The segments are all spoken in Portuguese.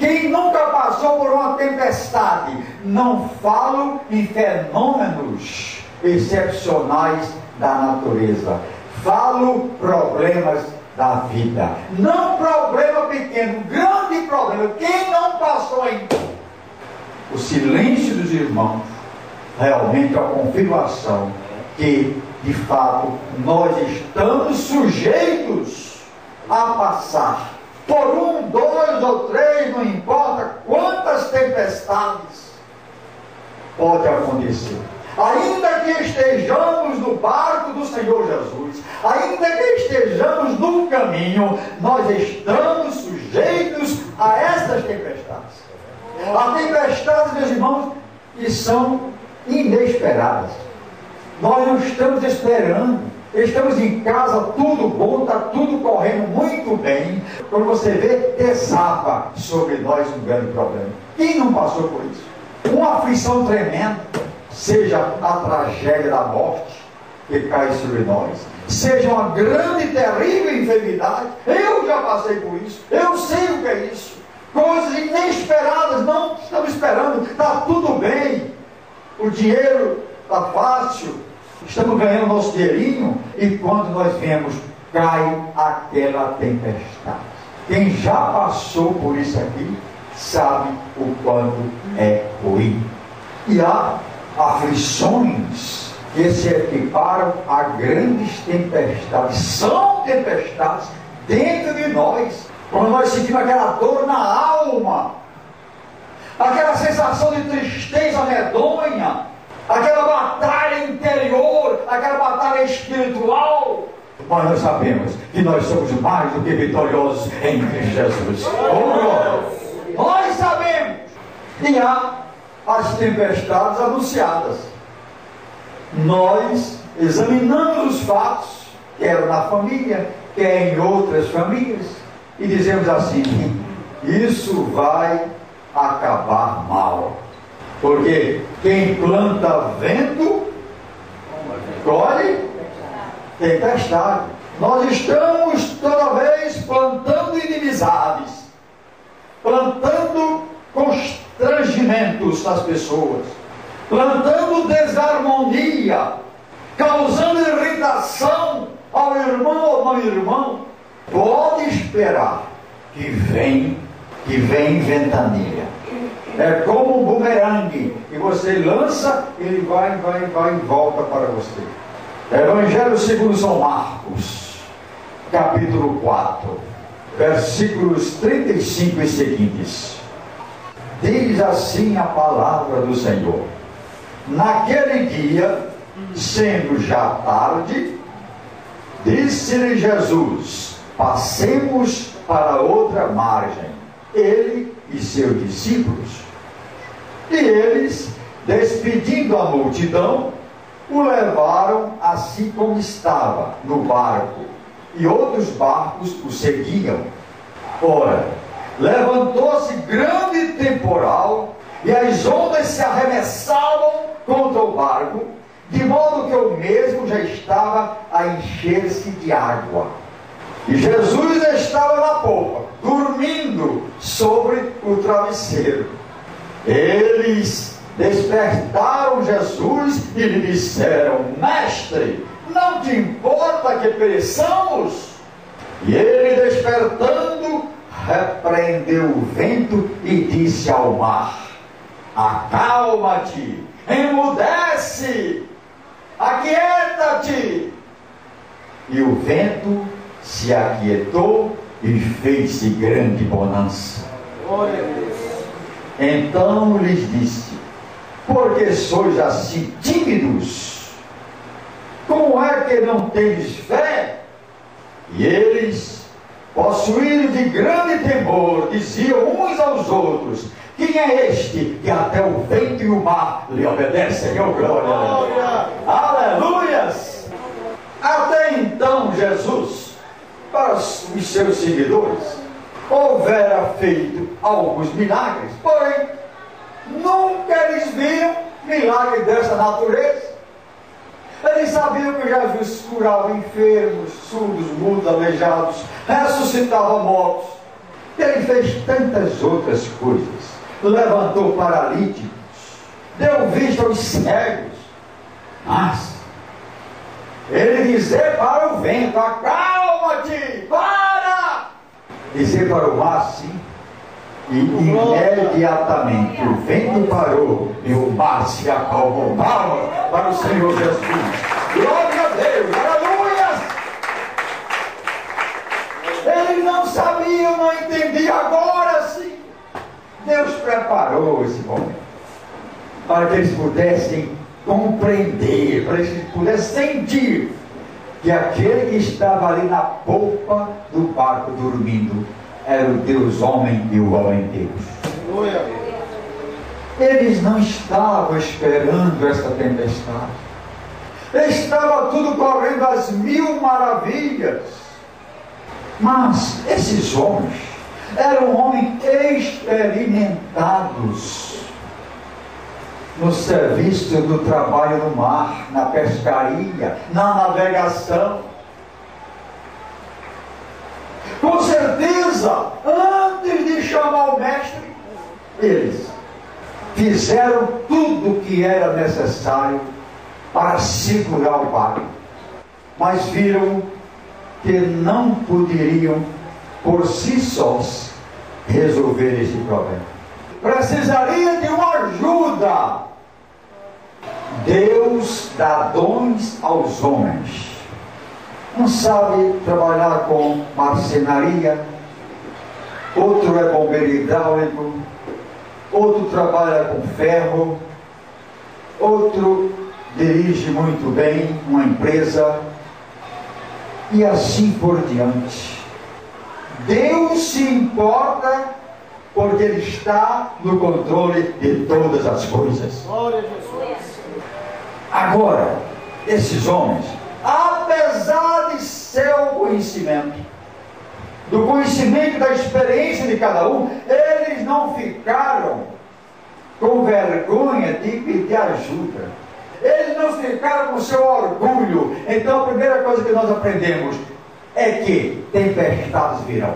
Quem nunca passou por uma tempestade? Não falo em fenômenos excepcionais da natureza. Falo problemas da vida. Não problema pequeno, grande problema. Quem não passou ainda? O silêncio dos irmãos realmente é a confirmação que, de fato, nós estamos sujeitos a passar por 1, 2 ou 3, não importa quantas tempestades pode acontecer. Ainda que estejamos no barco do Senhor Jesus, ainda que estejamos no caminho, nós estamos sujeitos a estas tempestades. Há tempestades, meus irmãos, que são inesperadas. Nós não estamos esperando. Estamos em casa, tudo bom, está tudo correndo muito bem. Quando você vê, desaba sobre nós um grande problema. Quem não passou por isso? Uma aflição tremenda, seja a tragédia da morte que cai sobre nós, seja uma grande e terrível enfermidade. Eu já passei por isso, eu sei o que é isso. Coisas inesperadas, não estamos esperando, está tudo bem, o dinheiro está fácil, estamos ganhando nosso dinheirinho, e quando nós vemos, cai aquela tempestade. Quem já passou por isso aqui, sabe o quanto é ruim. E há aflições que se equiparam a grandes tempestades. São tempestades dentro de nós. Quando nós sentimos aquela dor na alma, aquela sensação de tristeza medonha, aquela batalha interior, aquela batalha espiritual, mas nós sabemos que nós somos mais do que vitoriosos em Cristo Jesus. Oh, nós sabemos. E há as tempestades anunciadas. Nós examinamos os fatos, quer na família, quer em outras famílias, e dizemos assim: isso vai acabar mal. Porque quem planta vento, colhe tempestade. Nós estamos toda vez plantando inimizades, plantando constrangimentos nas pessoas, plantando desarmonia, causando irritação ao irmão ou não irmão. Pode esperar que vem ventania. É como um bumerangue, e você lança, ele vai e volta para você. Evangelho segundo São Marcos, capítulo 4, versículos 35 e seguintes. Diz assim a palavra do Senhor: naquele dia, sendo já tarde, disse-lhe Jesus: passemos para outra margem, ele e seus discípulos. E eles, despedindo a multidão, o levaram assim como estava, no barco, e outros barcos o seguiam. Ora, levantou-se grande temporal, e as ondas se arremessavam contra o barco, de modo que o mesmo já estava a encher-se de água. E Jesus estava na popa, dormindo sobre o travesseiro. Eles despertaram Jesus e lhe disseram: mestre, não te importa que pereçamos? E ele, despertando, repreendeu o vento e disse ao mar: acalma-te, emudece, aquieta-te. E o vento se aquietou e fez-se grande bonança. Glória a Deus. Então lhes disse: por que sois assim tímidos? Como é que não tendes fé? E eles, possuídos de grande temor, diziam uns aos outros: quem é este que até o vento e o mar lhe obedecem? Oh, glória! Aleluias! Até então Jesus, para os seus seguidores, houvera feito alguns milagres, porém nunca eles viram milagre dessa natureza. Eles sabiam que Jesus curava enfermos, surdos, mudos, aleijados, ressuscitava mortos, Ele fez tantas outras coisas. Levantou paralíticos, deu vista aos cegos. Mas ele dizer para o vento: acalma-te, para! Dizer para o mar assim, e imediatamente o vento parou e o mar se acalmou. Palmas para o Senhor Jesus. Glória a Deus, aleluia! Ele não sabia, não entendia, agora sim Deus preparou esse momento para que eles pudessem compreender, para que eles pudessem sentir que aquele que estava ali na polpa do barco dormindo era o Deus homem e o homem Deus. Eles não estavam esperando essa tempestade. Estava tudo correndo às mil maravilhas. Mas esses homens eram homens experimentados no serviço do trabalho no mar, na pescaria, na navegação. Com certeza, antes de chamar o mestre, eles fizeram tudo o que era necessário para segurar o barco, mas viram que não poderiam por si sós resolver esse problema. Precisaria de uma ajuda. Deus dá dons aos homens. Um sabe trabalhar com marcenaria, outro é bombeiro hidráulico, outro trabalha com ferro, outro dirige muito bem uma empresa, e assim por diante. Deus se importa porque Ele está no controle de todas as coisas. Glória a Jesus. Agora, esses homens, apesar de seu conhecimento, do conhecimento da experiência de cada um, eles não ficaram com vergonha de pedir ajuda. Eles não ficaram com seu orgulho. Então a primeira coisa que nós aprendemos é que tempestades virão,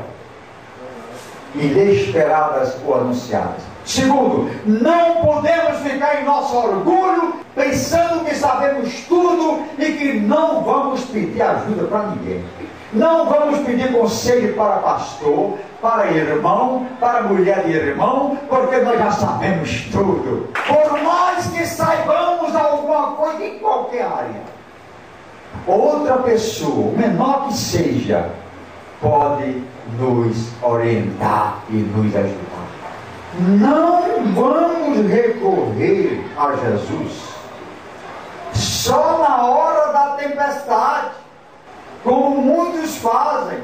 inesperadas ou anunciadas. Segundo, não podemos ficar em nosso orgulho pensando que sabemos tudo e que não vamos pedir ajuda para ninguém. Não vamos pedir conselho para pastor, para irmão, para mulher de irmão, porque nós já sabemos tudo. Por mais que saibamos alguma coisa em qualquer área, outra pessoa, menor que seja, pode nos orientar e nos ajudar. Não vamos recorrer a Jesus só na hora da tempestade, como muitos fazem.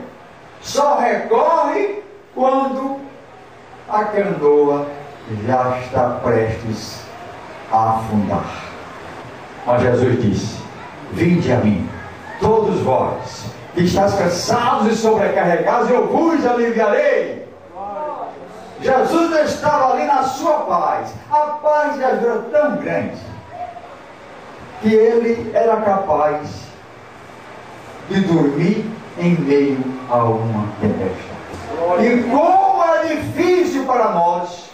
Só recorre quando a canoa já está prestes a afundar. Mas Jesus disse: vinde a mim, todos vós que estáis cansados e sobrecarregados, eu vos aliviarei. Jesus estava ali na sua paz. A paz de Jesus era tão grande que ele era capaz de dormir em meio a uma tempestade. E como é difícil para nós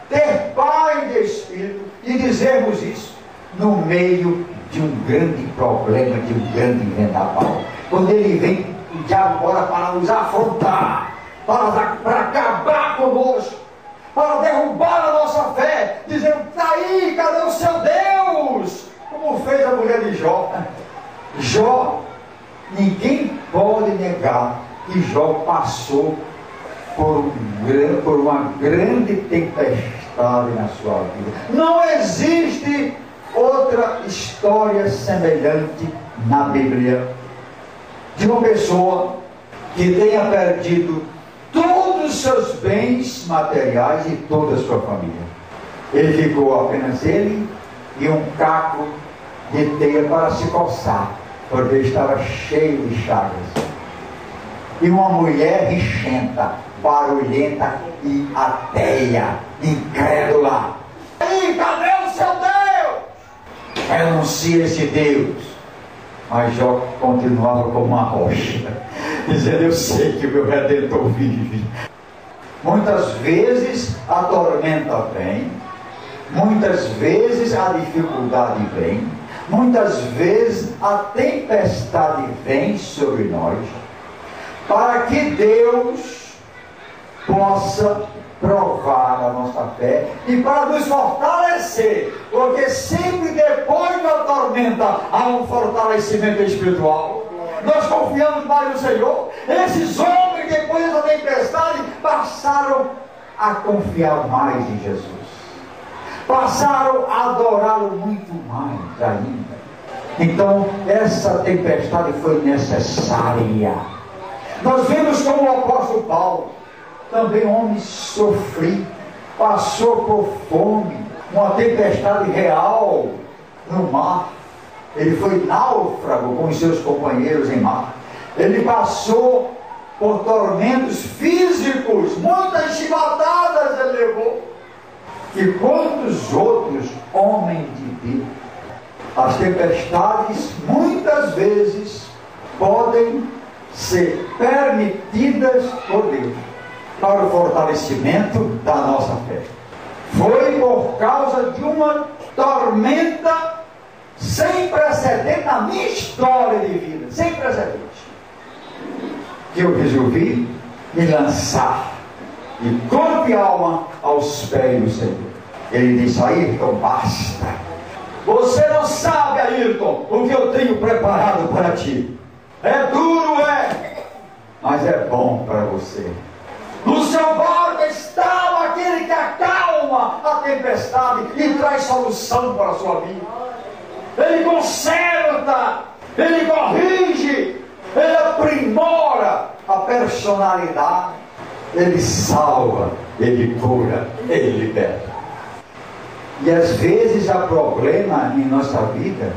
ter paz de espírito e dizermos isso no meio de um grande problema, de um grande vendaval. Quando ele vem, o diabo bora para nos afrontar, para acabar conosco, para derrubar a nossa fé, dizendo: está aí, cadê o seu Deus? Como fez a mulher de Jó. Jó, ninguém pode negar que Jó passou por uma grande tempestade na sua vida. Não existe outra história semelhante na Bíblia de uma pessoa que tenha perdido todos os seus bens materiais e toda a sua família. Ele ficou apenas ele e um caco de teia para se coçar, porque estava cheio de chagas. E uma mulher rixenta, barulhenta e ateia, incrédula. Aí, cadê o seu Deus? Renuncia esse Deus. Mas Jó continuava como uma rocha, dizendo: eu sei que o meu Redentor vive. Muitas vezes a tormenta vem, muitas vezes a dificuldade vem, muitas vezes a tempestade vem sobre nós, para que Deus possa provar a nossa fé e para nos fortalecer, porque sempre depois da tormenta há um fortalecimento espiritual. Nós confiamos mais no Senhor. Esses homens, depois da tempestade, passaram a confiar mais em Jesus, passaram a adorá-lo muito mais ainda. Então essa tempestade foi necessária. Nós vemos como o apóstolo Paulo, também homem sofrido, passou por fome, uma tempestade real no mar. Ele foi náufrago com os seus companheiros em mar. Ele passou por tormentos físicos, muitas chibatadas ele levou. E quantos outros homens de Deus? As tempestades muitas vezes podem ser permitidas por Deus para o fortalecimento da nossa fé. Foi por causa de uma tormenta sem precedente na minha história de vida, sem precedente, que eu resolvi me lançar de corpo e alma aos pés do Senhor. Ele disse: Ayrton, basta. Você não sabe, Ayrton, o que eu tenho preparado para ti. É duro, mas é bom para você. No seu barco estava aquele que acalma a tempestade e traz solução para a sua vida. Ele conserta, ele corrige, ele aprimora a personalidade, ele salva, ele cura, ele liberta. E às vezes há problema em nossa vida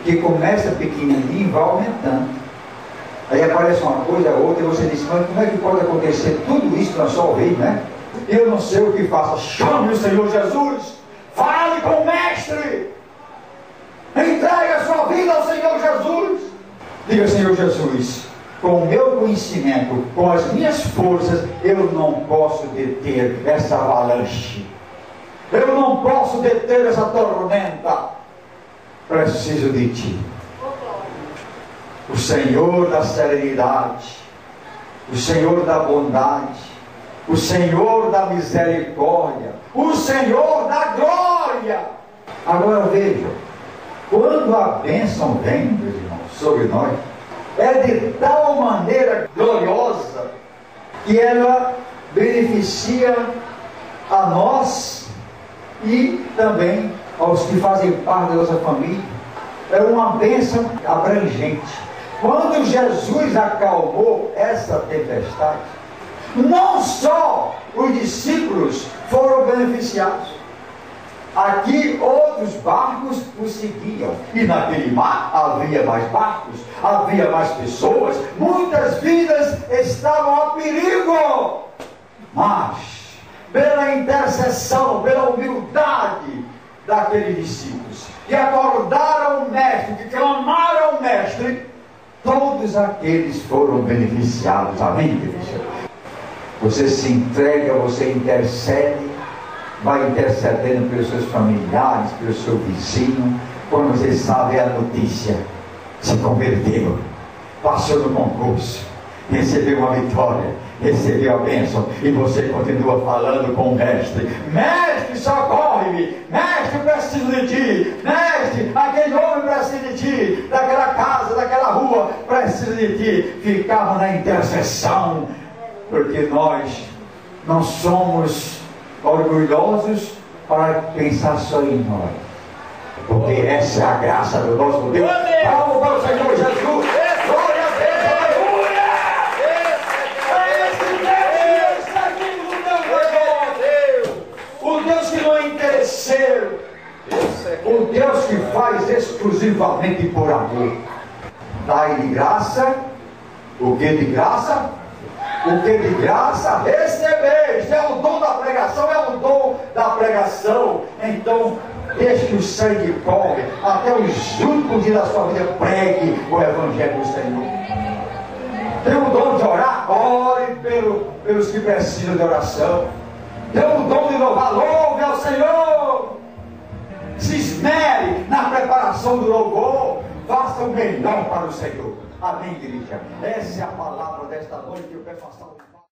que começa pequenininho e vai aumentando. Aí aparece uma coisa, outra, e você diz: mas como é que pode acontecer tudo isso na sua vida, né? Eu não sei o que faço. Chame o Senhor Jesus, fale com o Mestre, entregue a sua vida ao Senhor Jesus. Diga: Senhor Jesus, com o meu conhecimento, com as minhas forças, eu não posso deter essa avalanche, eu não posso deter essa tormenta. Preciso de Ti. O Senhor da serenidade, o Senhor da bondade, o Senhor da misericórdia, o Senhor da glória. Agora veja, quando a bênção vem, meus irmãos, sobre nós, é de tal maneira gloriosa que ela beneficia a nós e também aos que fazem parte da nossa família. É uma bênção abrangente. Quando Jesus acalmou essa tempestade, não só os discípulos foram beneficiados, aqui outros barcos o seguiam, e naquele mar havia mais barcos, havia mais pessoas, muitas vidas estavam a perigo, mas pela intercessão, pela humildade daqueles discípulos, que acordaram o Mestre, que clamaram ao Mestre, todos aqueles foram beneficiados. Amém, igreja? Você se entrega, você intercede, vai intercedendo pelos seus familiares, pelo seu vizinho. Quando você sabe a notícia, se converteu, passou no concurso, recebeu uma vitória, recebeu a bênção, e você continua falando com o Mestre: Mestre, socorre-me, Mestre, preciso de Ti, Mestre, aquele homem precisa de Ti, daquela casa, daquela rua, precisa de Ti. Ficava na intercessão, porque nós não somos orgulhosos para pensar só em nós, porque essa é a graça do nosso Deus. Palmas para o Senhor Jesus. Glória a Deus. O Deus que não é interesseiro, o Deus que faz exclusivamente por amor. Dai de graça, o que de graça? O que de graça recebeste. É o dom da pregação, é o dom da pregação. Então, desde que o sangue corre, até os últimos dias da sua vida, pregue o Evangelho do Senhor. Tem o dom de orar? Ore pelos que precisam de oração. Dê o dom de louvar, louve ao Senhor. Se esmere na preparação do louvor. Faça o melhor para o Senhor. Amém, igreja? Essa é a palavra desta noite que eu peço a salvação.